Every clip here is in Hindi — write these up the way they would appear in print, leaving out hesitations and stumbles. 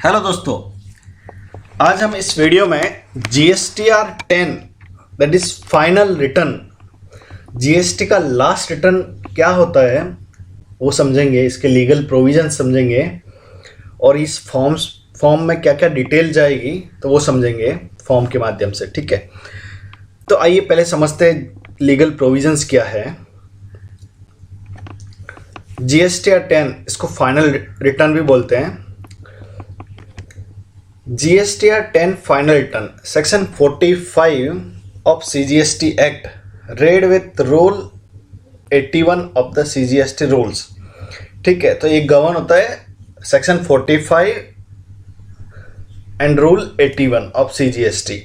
हेलो दोस्तों, आज हम इस वीडियो में GSTR 10 that is final return, GST का लास्ट रिटर्न क्या होता है वो समझेंगे, इसके लीगल प्रोविजन समझेंगे और इस फॉर्म में क्या क्या डिटेल जाएगी तो वो समझेंगे फॉर्म के माध्यम से। ठीक है, तो आइए पहले समझते हैं लीगल प्रोविजंस क्या है। GSTR 10 इसको फाइनल रिटर्न भी बोलते हैं। GSTR 10 final return section 45 of CGST act read with rule 81 of the CGST rules. ठीक है, तो ये गवर्न होता है section 45 and rule 81 of CGST।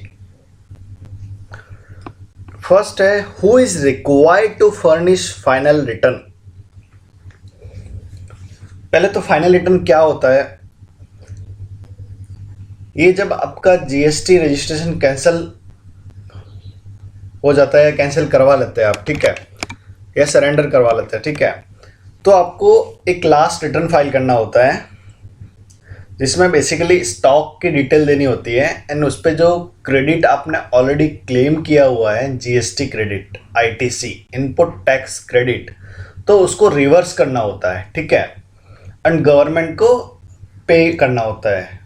First है who is required to furnish final return. पहले तो फाइनल रिटर्न क्या होता है, ये जब आपका जीएसटी रजिस्ट्रेशन कैंसिल हो जाता है, कैंसिल करवा लेते हैं आप, ठीक है, या सरेंडर करवा लेते हैं, ठीक है, तो आपको एक लास्ट रिटर्न फाइल करना होता है जिसमें बेसिकली स्टॉक की डिटेल देनी होती है एंड उस पर जो क्रेडिट आपने ऑलरेडी क्लेम किया हुआ है, GST credit, ITC input tax credit, तो उसको रिवर्स करना होता है। ठीक है, एंड गवर्नमेंट को पे करना होता है।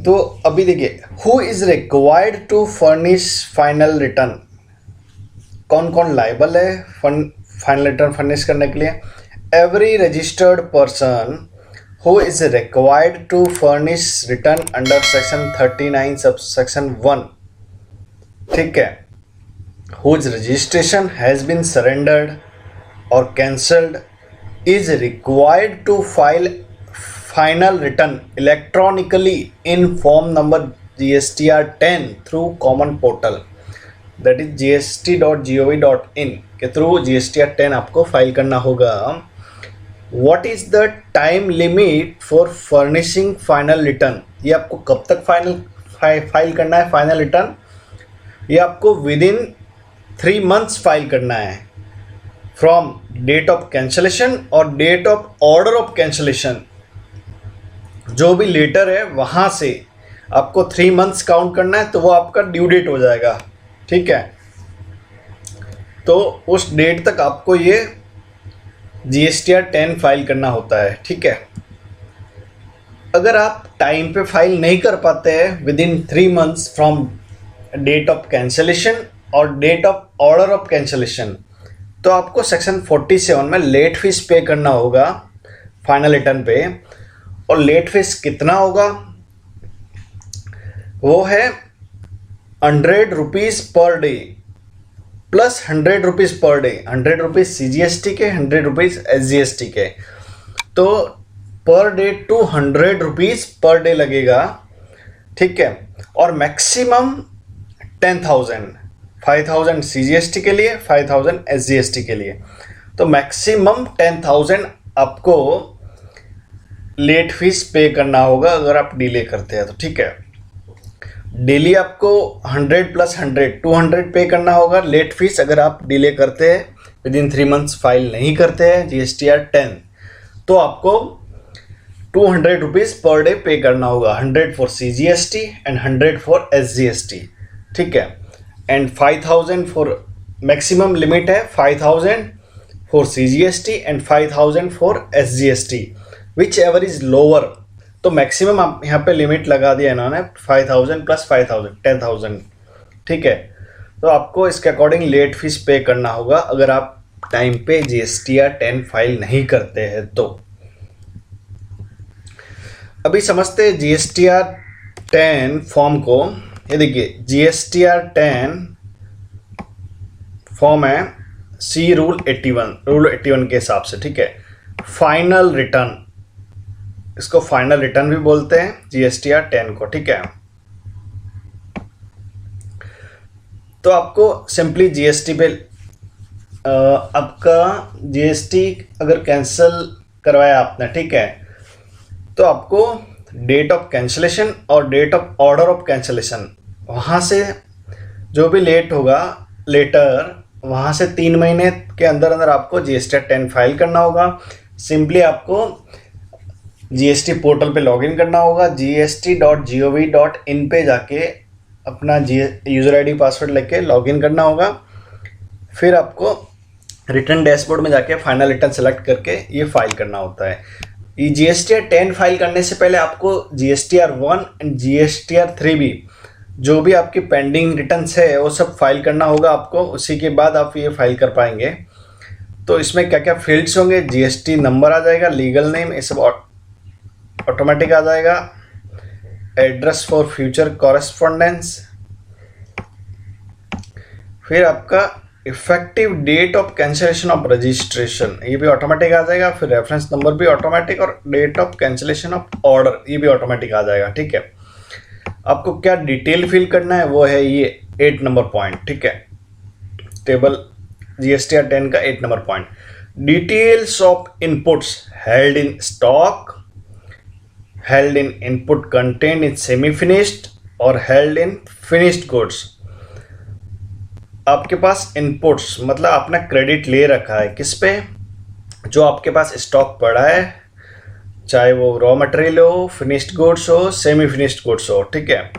तो अभी देखिए, who is required to furnish final return, कौन कौन लायबल है फाइनल रिटर्न फर्निश करने के लिए। Every registered person who is required to furnish return under section 39 sub section 1, ठीक है, whose registration has been surrendered और cancelled is required to file final return electronically in form number GSTR 10 through common portal, that is gst.gov.in के थ्रू GSTR 10 आपको फाइल करना होगा। What is the time limit for furnishing final return, ये आपको कब तक फाइल करना है फाइनल रिटर्न, ये आपको विद इन 3 months फाइल करना है फ्रॉम डेट ऑफ कैंसलेशन और date of order of cancellation, जो भी लेटर है वहाँ से आपको 3 months काउंट करना है, तो वो आपका ड्यू डेट हो जाएगा। ठीक है, तो उस डेट तक आपको ये GSTR 10 फाइल करना होता है। ठीक है, अगर आप टाइम पे फाइल नहीं कर पाते हैं within 3 months from date of cancellation और date of order of cancellation, तो आपको सेक्शन 47 में लेट फीस पे करना होगा फाइनल रिटर्न पे। और लेट फीस कितना होगा, वो है 100 rupees per debt plus 100 rupees per day, 100 rupees CGST के, 100 रुपीज़ SGST के, तो per day 200 rupees per day लगेगा। ठीक है, और मैक्सिमम 10,000, 5,000 CGST के लिए, 5,000 SGST के लिए, तो मैक्सिमम 10,000 आपको लेट फीस पे करना होगा अगर आप डिले करते हैं तो। ठीक है, डेली आपको 100 + 100 200 पे करना होगा लेट फीस अगर आप डिले करते हैं, विद इन 3 months फाइल नहीं करते हैं GSTR 10, तो आपको 200 रुपीज़ पर डे पे करना होगा, 100 for CGST and 100 for SGST। ठीक है, एंड 5,000 फॉर मैक्सिमम लिमिट है, 5,000 for CGST and 5,000 for SGST, which ever is lower. तो मैक्सिमम आप यहाँ पे लिमिट लगा दिया इन्होंने 5,000 + 5,000 10,000। ठीक है, तो आपको इसके अकॉर्डिंग लेट फीस पे करना होगा अगर आप टाइम पे GSTR 10 फाइल नहीं करते हैं तो। अभी समझते हैं GSTR 10 फॉर्म को। ये देखिए, GSTR 10 फॉर्म है C रूल 81 के हिसाब से। ठीक है, फाइनल रिटर्न, इसको फाइनल रिटर्न भी बोलते हैं GSTR 10 को। ठीक है, तो आपको सिंपली GST पे आपका GST अगर कैंसिल करवाया आपने, ठीक है, तो आपको डेट ऑफ कैंसलेशन और date of order of cancellation, वहाँ से जो भी लेट होगा लेटर, वहाँ से 3 महीने के अंदर अंदर आपको GSTR 10 फाइल करना होगा। सिंपली आपको जीएसटी पोर्टल पे लॉगिन करना होगा, gst.gov.in पे जाके अपना यूज़र आईडी पासवर्ड लेके लॉगिन करना होगा। फिर आपको रिटर्न डैशबोर्ड में जाके फाइनल रिटर्न सेलेक्ट करके ये फाइल करना होता है। ये GSTR 10 फाइल करने से पहले आपको GSTR 1 एंड GSTR 3 भी, जो भी आपकी पेंडिंग रिटर्न्स है वो सब फाइल करना होगा आपको, उसी के बाद आप ये फाइल कर पाएंगे। तो इसमें क्या क्या फील्ड्स होंगे, GST नंबर आ जाएगा, लीगल नेम, ये सब ऑटोमेटिक आ जाएगा, एड्रेस फॉर फ्यूचर कॉरेस्पॉन्डेंस, फिर आपका effective date of cancellation of registration, ये भी ऑटोमेटिक आ जाएगा, फिर रेफरेंस नंबर भी ऑटोमेटिक, और date of cancellation of order ये भी ऑटोमेटिक आ जाएगा। ठीक है, आपको क्या डिटेल फिल करना है वो है ये 8 नंबर पॉइंट। ठीक है, टेबल GSTR 10 का 8 number point, details of inputs held in stock, held in input content in semi finished और हेल्ड इन फिनिश्ड गुड्स। आपके पास इनपुट्स मतलब आपने क्रेडिट ले रखा है किस पे, जो आपके पास स्टॉक पड़ा है, चाहे वो रॉ मटेरियल हो, फिनिश्ड गुड्स हो, सेमी फिनिश्ड गुड्स हो। ठीक है,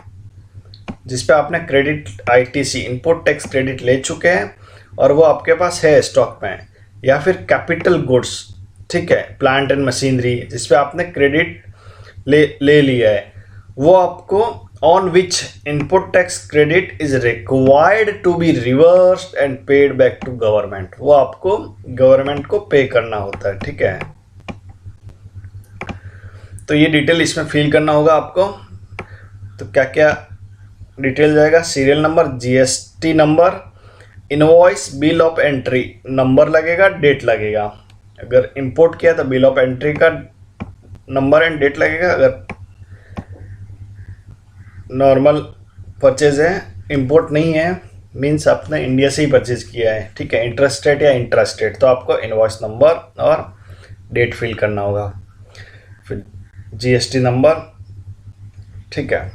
जिस पे आपने credit ITC input tax credit ले चुके हैं और वो आपके पास है स्टॉक में, या फिर कैपिटल गुड्स, ठीक है, प्लांट एंड मशीनरी जिस पे आपने क्रेडिट ले लिया है, वो आपको on which input tax credit is required to be reversed and paid back to government, वो आपको गवर्नमेंट को पे करना होता है। ठीक है, तो ये डिटेल इसमें फिल करना होगा आपको। तो क्या क्या डिटेल जाएगा, serial number, GST number, invoice, bill of entry number लगेगा, डेट लगेगा। अगर इंपोर्ट किया तो बिल ऑफ एंट्री का नंबर एंड डेट लगेगा, अगर नॉर्मल परचेज है, इंपोर्ट नहीं है, मीन्स आपने इंडिया से ही परचेज किया है। ठीक है, इंटरस्टेट या इंट्रास्टेट, तो आपको इनवॉइस नंबर और डेट फिल करना होगा, फिर GST नंबर। ठीक है,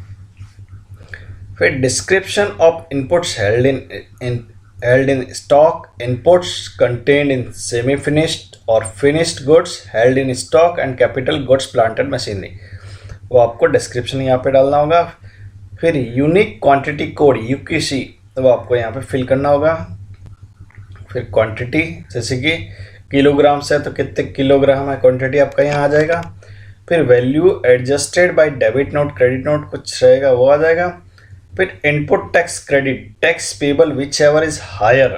फिर description of inputs held in stock, inputs contained in semi finished और finished goods held in stock and capital goods plant and machinery, वो आपको डिस्क्रिप्शन यहाँ पे डालना होगा। फिर यूनिक क्वांटिटी कोड UQC, वो आपको यहाँ पे फिल करना होगा। फिर क्वांटिटी, जैसे कि किलोग्राम से तो कितने किलोग्राम है क्वांटिटी आपका यहाँ आ जाएगा। फिर value adjusted by debit note, credit note कुछ रहेगा वो आ जाएगा। फिर input tax credit, tax payable whichever is higher,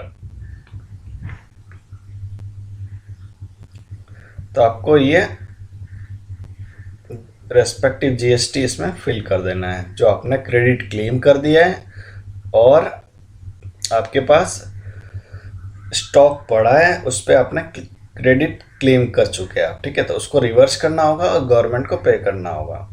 तो आपको ये रेस्पेक्टिव GST इसमें फिल कर देना है, जो आपने क्रेडिट क्लेम कर दिया है और आपके पास स्टॉक पड़ा है उस पर आपने क्रेडिट क्लेम कर चुके हैं आप। ठीक है, तो उसको रिवर्स करना होगा और गवर्नमेंट को पे करना होगा।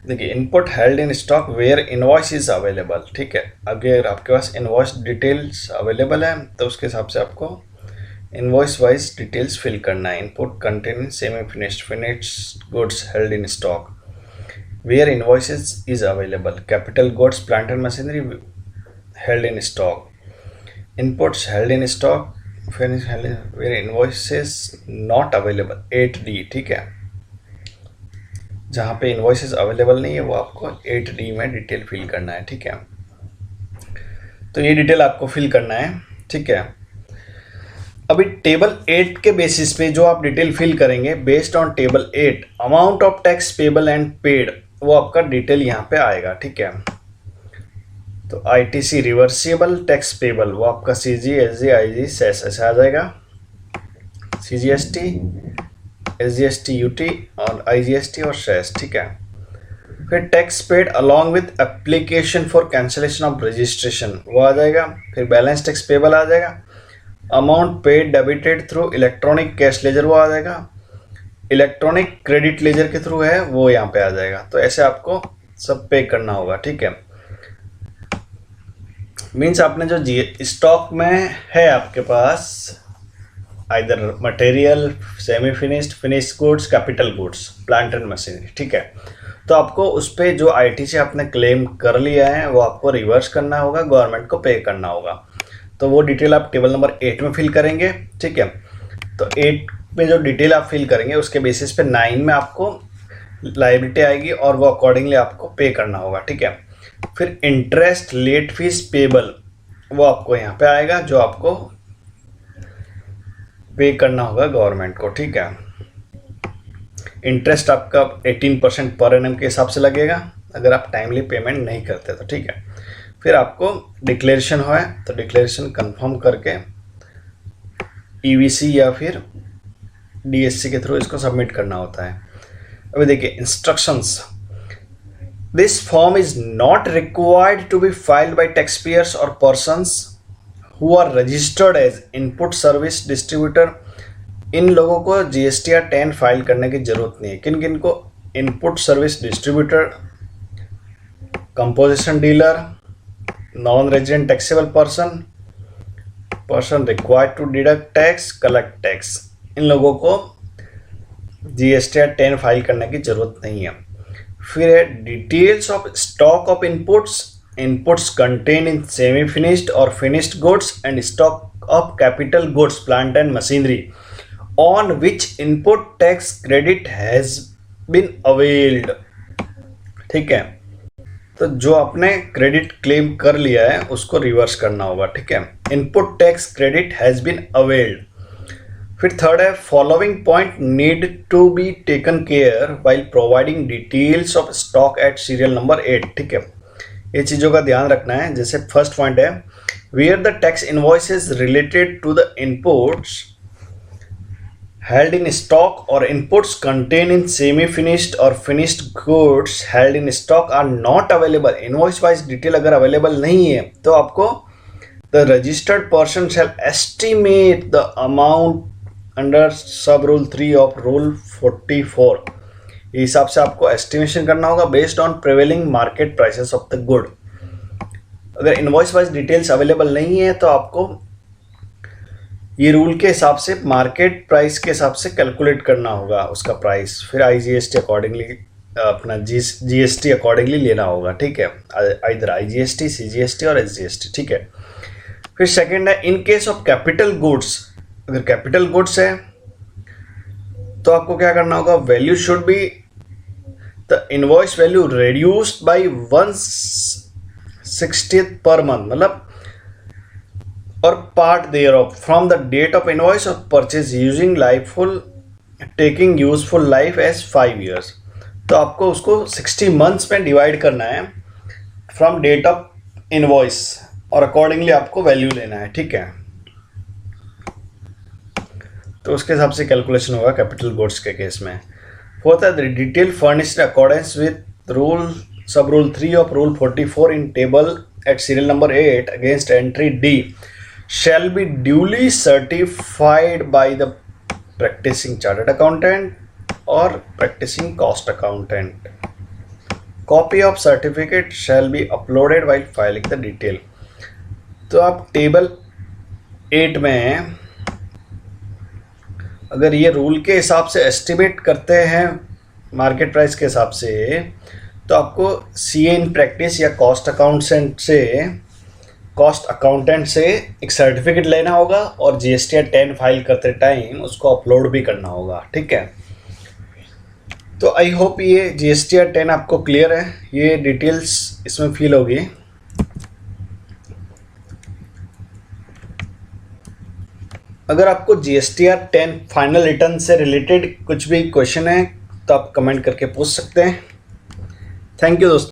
देखिए, input held in stock where invoice is available. ठीक है, अगर आपके पास इनवॉइस डिटेल्स अवेलेबल है तो उसके हिसाब से आपको इनवॉइस वाइज डिटेल्स फिल करना है। Input contain semi finished goods held in stock where invoices is available, capital goods plant and machinery held in stock, inputs held in stock finish held where invoices not available 8D। ठीक है, जहाँ पे इनवॉइसेस अवेलेबल नहीं है वो आपको 8D में डिटेल फिल करना है। ठीक है, तो ये डिटेल आपको फिल करना है। ठीक है, अभी टेबल 8 के बेसिस पे जो आप डिटेल फिल करेंगे, based on table 8 amount of tax payable and paid, वो आपका डिटेल यहाँ पे आएगा। ठीक है, तो ITC रिवर्सिबल टैक्स पेबल वो आपका CG, SG, IG, सेस ऐसा आ जाएगा, CGST, SGST, UT और IGST और सेस। ठीक है, फिर tax paid along with application for cancellation of registration वो आ जाएगा। फिर बैलेंस टैक्स पेबल आ जाएगा, amount paid debited through electronic cash ledger वो आ जाएगा, इलेक्ट्रॉनिक क्रेडिट लेजर के थ्रू है वो यहाँ पे आ जाएगा। तो ऐसे आपको सब पे करना होगा। ठीक है, मीन्स आपने जो स्टॉक में है आपके पास either material, semi finished, finished goods, capital goods, plant and machinery. ठीक है, तो आपको उस पर जो ITC आपने क्लेम कर लिया है वो आपको रिवर्स करना होगा, गवर्नमेंट को पे करना होगा। तो वो डिटेल आप टेबल नंबर 8 में फिल करेंगे। ठीक है, तो 8 में जो डिटेल आप फिल करेंगे उसके बेसिस पे 9 में आपको लायबिलिटी आएगी और वो अकॉर्डिंगली आपको पे करना होगा, ठीक है। फिर इंटरेस्ट लेट फीस पेबल वो आपको यहाँ पे आएगा जो आपको पे करना होगा गवर्नमेंट को, ठीक है। इंटरेस्ट आपका 18% पर एनम के हिसाब से लगेगा अगर आप टाइमली पेमेंट नहीं करते तो, ठीक है। फिर आपको डिक्लेरेशन हो है तो डिक्लेरेशन कंफर्म करके ईवीसी या फिर डीएससी के थ्रू इसको सबमिट करना होता है। अभी देखिए instructions, this form is not required to be filed by tax payers और persons who are registered as input service distributor. इन लोगों को जीएसटीआर 10 फाइल करने की जरूरत नहीं है। किन किन को? Input service distributor, composition dealer, non resident taxable person, person required to deduct tax, collect tax, इन लोगों को जीएसटीआर 10 फाइल करने की जरूरत नहीं है। फिर है details of stock of inputs contain in semi finished और finished goods and stock of capital goods plant and machinery on which input tax credit has been availed, ठीक है। तो जो आपने क्रेडिट क्लेम कर लिया है उसको रिवर्स करना होगा, ठीक है। Input tax credit has been availed. फिर थर्ड है following point need to be taken care while providing details of stock at serial number 8, ठीक है। ये चीज़ों का ध्यान रखना है। जैसे फर्स्ट पॉइंट है where the tax invoices related to the inputs held in stock or inputs contained in semi-finished or finished goods held in stock are not available. Invoice wise detail अगर available नहीं है तो आपको the registered person shall estimate the amount under sub rule 3 of rule 44. इस हिसाब से आपको estimation करना होगा based on prevailing market prices of the good. अगर invoice wise details available नहीं है तो आपको ये रूल के हिसाब से मार्केट प्राइस के हिसाब से कैलकुलेट करना होगा उसका प्राइस। फिर आईजीएसटी अकॉर्डिंगली अपना जीएसटी अकॉर्डिंगली लेना होगा, ठीक है। इधर आईजीएसटी, सीजीएसटी और एसजीएसटी, ठीक है। फिर सेकंड है in case of capital goods, अगर कैपिटल गुड्स है तो आपको क्या करना होगा, value should be the invoice value reduced by 1/60 per month, मतलब और part thereof from the date of invoice of purchase using lifeful taking useful life as 5 years। तो आपको उसको 60 months में डिवाइड करना है फ्रॉम डेट ऑफ इनवॉइस और अकॉर्डिंगली आपको वैल्यू लेना है, ठीक है। तो उसके हिसाब से कैलकुलेशन होगा कैपिटल गुड्स के केस में। फोर्थ है the detail furnished accordance with rule sub rule 3 of rule 44 in table at serial number 8 against entry D shall be duly certified by the practicing chartered accountant or practicing cost accountant. Copy of certificate shall be uploaded while filing the detail. तो आप टेबल 8 में अगर ये रूल के हिसाब से एस्टिमेट करते हैं मार्केट प्राइस के हिसाब से तो आपको सीए इन प्रैक्टिस या कॉस्ट अकाउंटेंट से एक सर्टिफिकेट लेना होगा और जीएसटीआर 10 फाइल करते टाइम उसको अपलोड भी करना होगा, ठीक है। तो आई होप ये जीएसटीआर 10 आपको क्लियर है, ये डिटेल्स इसमें फिल होगी। अगर आपको जीएसटीआर 10 फाइनल रिटर्न से रिलेटेड कुछ भी क्वेश्चन है तो आप कमेंट करके पूछ सकते हैं। थैंक यू दोस्तों।